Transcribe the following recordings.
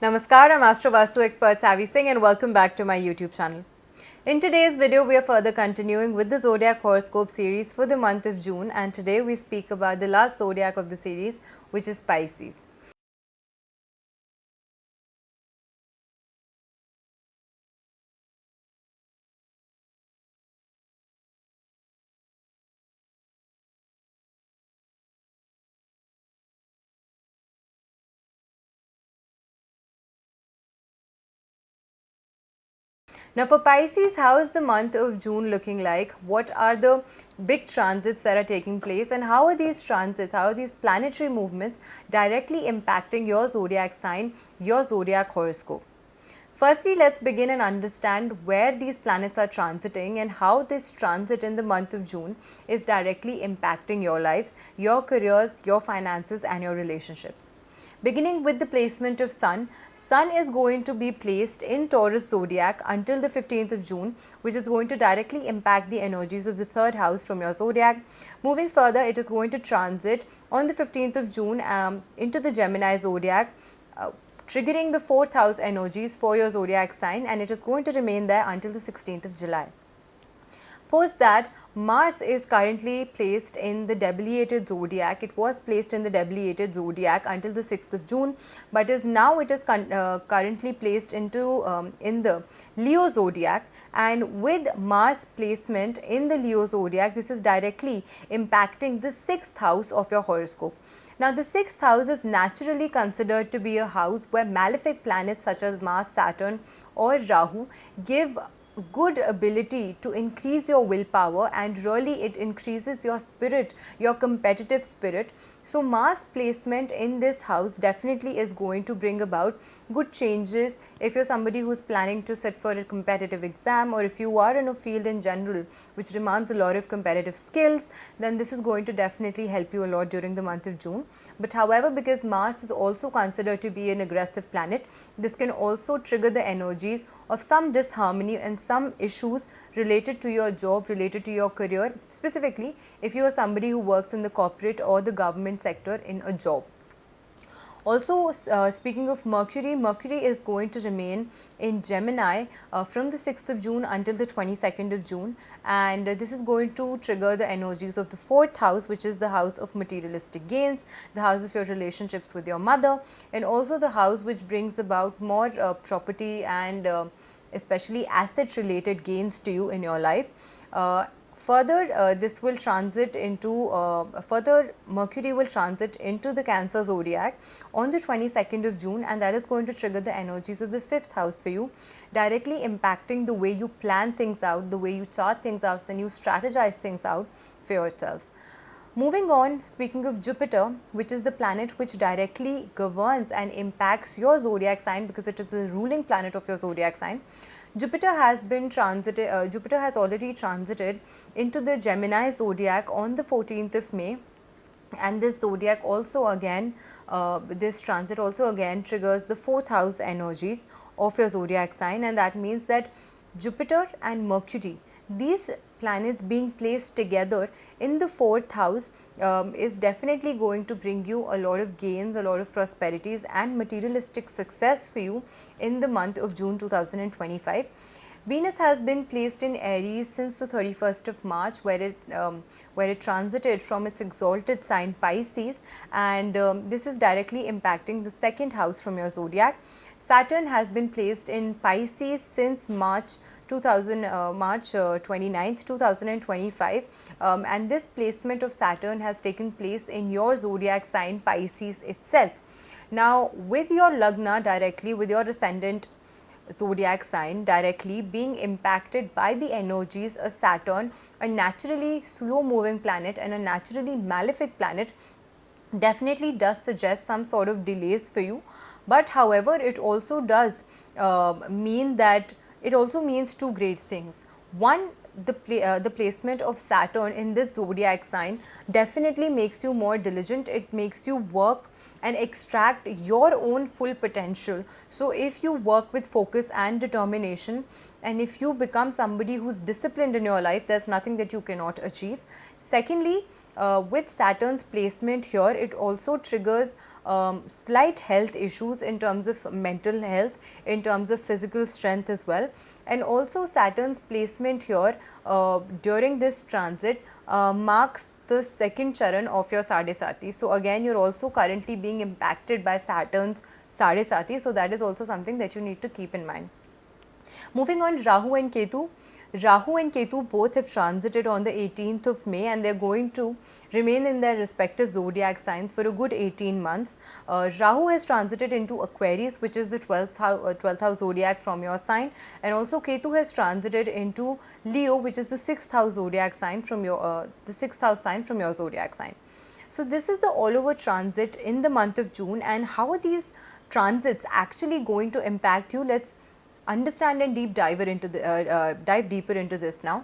Namaskar, I'm Astro Vaastu Expert Savvy Siingh and welcome back to my YouTube channel. In today's video, we are further continuing with the Zodiac Horoscope series for the month of June, and today we speak about the last Zodiac of the series, which is Pisces. Now for Pisces, how is the month of June looking like? What are the big transits that are taking place, and how are these transits, how are these planetary movements directly impacting your zodiac sign, your zodiac horoscope? Firstly, let's begin and understand where these planets are transiting and how this transit in the month of June is directly impacting your lives, your careers, your finances and your relationships. Beginning with the placement of Sun, Sun is going to be placed in Taurus zodiac until the 15th of June, which is going to directly impact the energies of the third house from your zodiac. Moving further, it is going to transit on the 15th of June into the Gemini zodiac, triggering the fourth house energies for your zodiac sign, and it is going to remain there until the 16th of July. Post that, Mars is currently placed in the debiliated zodiac. It was placed in the debiliated zodiac until the 6th of June, but it is currently placed into in the Leo zodiac. And with Mars placement in the Leo zodiac, this is directly impacting the 6th house of your horoscope. Now, the 6th house is naturally considered to be a house where malefic planets such as Mars, Saturn or Rahu give good ability to increase your willpower, and really it increases your spirit, your competitive spirit. So Mars placement in this house definitely is going to bring about good changes if you're somebody who's planning to sit for a competitive exam, or if you are in a field in general which demands a lot of competitive skills, then this is going to definitely help you a lot during the month of June. But however, because Mars is also considered to be an aggressive planet, this can also trigger the energies of some disharmony and some issues related to your job, related to your career, specifically if you are somebody who works in the corporate or the government sector in a job. Also, speaking of Mercury, Mercury is going to remain in Gemini from the 6th of June until the 22nd of June, and this is going to trigger the energies of the 4th house, which is the house of materialistic gains, the house of your relationships with your mother, and also the house which brings about more property and especially asset related gains to you in your life. Further, this will transit into Mercury will transit into the Cancer zodiac on the 22nd of June, and that is going to trigger the energies of the 5th house for you, directly impacting the way you plan things out, the way you chart things out, and you strategize things out for yourself. Moving on, speaking of Jupiter, which is the planet which directly governs and impacts your zodiac sign because it is the ruling planet of your zodiac sign. Jupiter has already transited into the Gemini zodiac on the 14th of May, and this zodiac also again, this transit also again triggers the 4th house energies of your zodiac sign, and that means that Jupiter and Mercury, these planets being placed together in the 4th house is definitely going to bring you a lot of gains, a lot of prosperities and materialistic success for you in the month of June 2025. Venus has been placed in Aries since the 31st of March, where it transited from its exalted sign Pisces, and this is directly impacting the 2nd house from your zodiac. Saturn has been placed in Pisces since March 29th, 2025, and this placement of Saturn has taken place in your zodiac sign Pisces itself. Now, with your Lagna directly, with your ascendant zodiac sign directly being impacted by the energies of Saturn, a naturally slow moving planet and a naturally malefic planet, definitely does suggest some sort of delays for you. But however, it also does mean that it also means two great things. One, the placement of Saturn in this zodiac sign definitely makes you more diligent. It makes you work and extract your own full potential. So if you work with focus and determination, and if you become somebody who's disciplined in your life, there's nothing that you cannot achieve. Secondly, with Saturn's placement here, it also triggers slight health issues in terms of mental health, in terms of physical strength as well. And also Saturn's placement here during this transit marks the second charan of your Sadesati. So again, you're also currently being impacted by Saturn's Sadesati. So that is also something that you need to keep in mind. Moving on, Rahu and Ketu. Rahu and Ketu both have transited on the 18th of May, and they're going to remain in their respective zodiac signs for a good 18 months. Rahu has transited into Aquarius, which is the 12th house zodiac from your sign, and also Ketu has transited into Leo, which is the 6th house zodiac sign from your the 6th house sign from your zodiac sign. So this is the all over transit in the month of June, and how are these transits actually going to impact you? Let's understand and dive deeper into this now.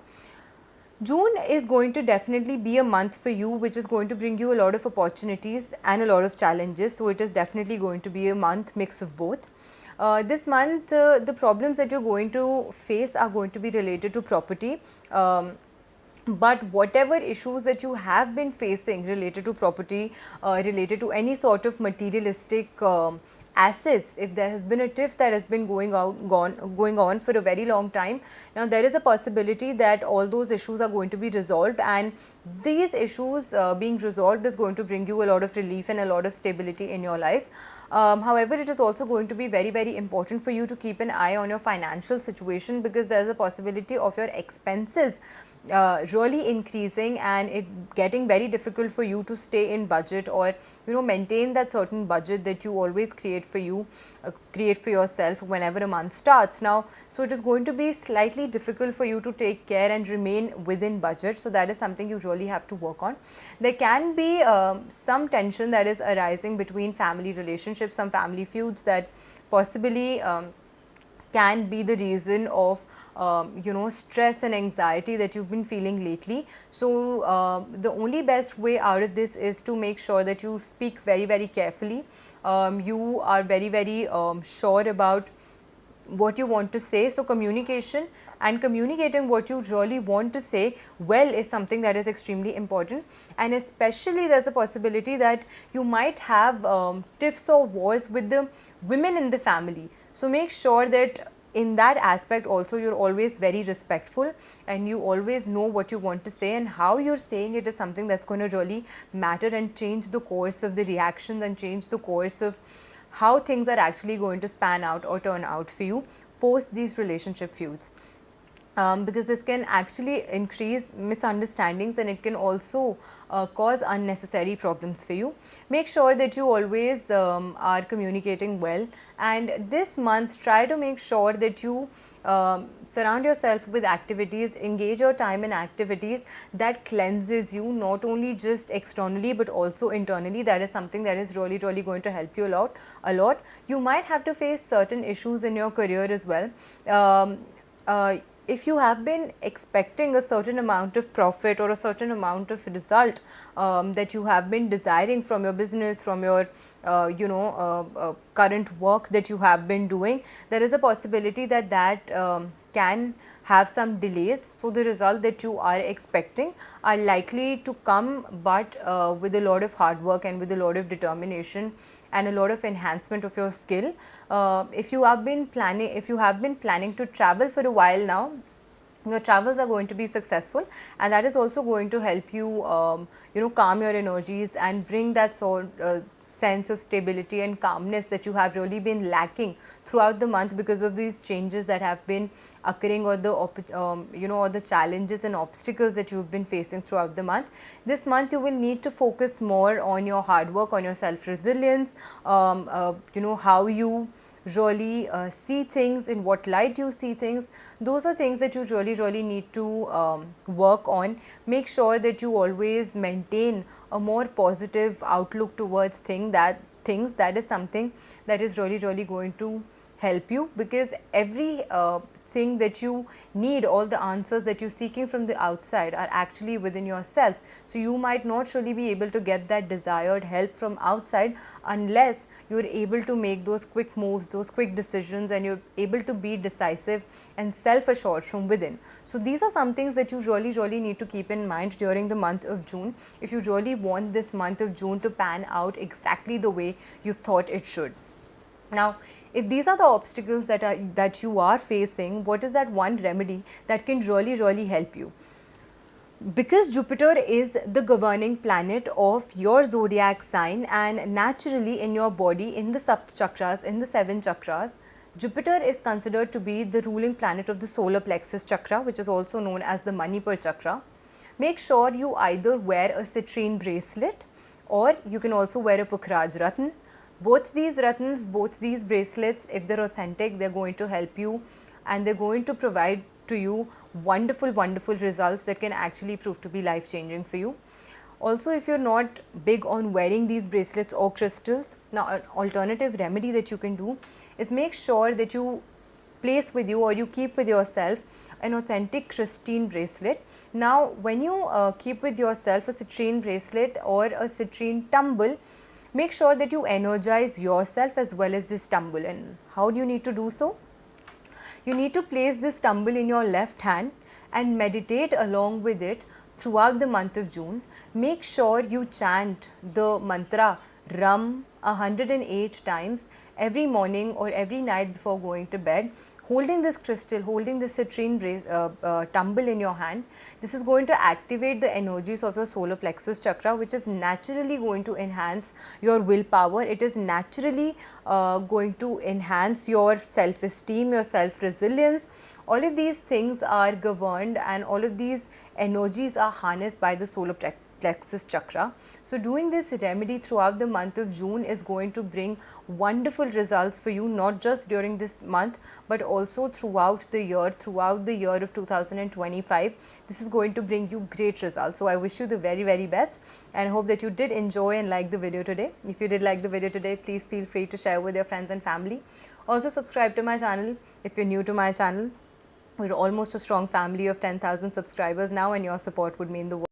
June is going to definitely be a month for you which is going to bring you a lot of opportunities and a lot of challenges. So it is definitely going to be a month mix of both. This month the problems that you're going to face are going to be related to property. But whatever issues that you have been facing related to property, related to any sort of materialistic assets, if there has been a tiff that has been going on for a very long time, now there is a possibility that all those issues are going to be resolved, and these issues being resolved is going to bring you a lot of relief and a lot of stability in your life. However, it is also going to be very, very important for you to keep an eye on your financial situation, because there is a possibility of your expenses really increasing and it getting very difficult for you to stay in budget, or maintain that certain budget that you always create for yourself whenever a month starts. Now, so it is going to be slightly difficult for you to take care and remain within budget. So that is something you really have to work on. There can be some tension that is arising between family relationships, some family feuds that possibly can be the reason of stress and anxiety that you've been feeling lately. So the only best way out of this is to make sure that you speak very, very carefully. You are very, very sure about what you want to say. So communication and communicating what you really want to say well is something that is extremely important, and especially there's a possibility that you might have tiffs or wars with the women in the family. So make sure that in that aspect also you're always very respectful and you always know what you want to say, and how you're saying it is something that's going to really matter and change the course of the reactions and change the course of how things are actually going to span out or turn out for you post these relationship feuds. Because this can actually increase misunderstandings and it can also cause unnecessary problems for you. Make sure that you always are communicating well, and this month try to make sure that you surround yourself with activities, engage your time in activities that cleanses you, not only just externally but also internally. That is something that is really going to help you a lot. You might have to face certain issues in your career as well. If you have been expecting a certain amount of profit or a certain amount of result that you have been desiring from your business, from your current work that you have been doing, there is a possibility that can have some delays. So the result that you are expecting are likely to come, but with a lot of hard work and with a lot of determination and a lot of enhancement of your skill. If you have been planning to travel for a while now, your travels are going to be successful, and that is also going to help you calm your energies and bring that sense of stability and calmness that you have really been lacking throughout the month because of these changes that have been occurring, or the or the challenges and obstacles that you've been facing throughout the month. This month you will need to focus more on your hard work, on your self resilience, how you really see things, in what light you see things. Those are things that you really need to work on. Make sure that you always maintain a more positive outlook towards things. That is something that is really going to help you, because every think that you need, all the answers that you're seeking from the outside are actually within yourself. So you might not really be able to get that desired help from outside unless you're able to make those quick moves, those quick decisions, and you're able to be decisive and self-assured from within. So these are some things that you really need to keep in mind during the month of June if you really want this month of June to pan out exactly the way you've thought it should. Now, if these are the obstacles that you are facing, what is that one remedy that can really help you? Because Jupiter is the governing planet of your zodiac sign, and naturally in your body, in the chakras, in the 7 chakras, Jupiter is considered to be the ruling planet of the solar plexus chakra, which is also known as the Manipur chakra. Make sure you either wear a citrine bracelet or you can also wear a Pukhraj Ratn. Both these Ratns, both these bracelets, if they're authentic, they're going to help you and they're going to provide to you wonderful results that can actually prove to be life changing for you. Also, if you're not big on wearing these bracelets or crystals, now an alternative remedy that you can do is make sure that you place with you or you keep with yourself an authentic citrine bracelet. Now, when you keep with yourself a citrine bracelet or a citrine tumble, make sure that you energize yourself as well as this tumble. And how do you need to do so? You need to place this tumble in your left hand and meditate along with it throughout the month of June. Make sure you chant the mantra Ram 108 times every morning or every night before going to bed, holding this crystal, holding this citrine tumble in your hand. This is going to activate the energies of your solar plexus chakra, which is naturally going to enhance your willpower. It is naturally going to enhance your self-esteem, your self-resilience. All of these things are governed and all of these energies are harnessed by the solar plexus chakra. So doing this remedy throughout the month of June is going to bring wonderful results for you, not just during this month but also throughout the year of 2025. This is going to bring you great results. So I wish you the very best and hope that you did enjoy and like the video today. If you did like the video today, please feel free to share with your friends and family. Also subscribe to my channel if you're new to my channel. We're almost a strong family of 10,000 subscribers now and your support would mean the world.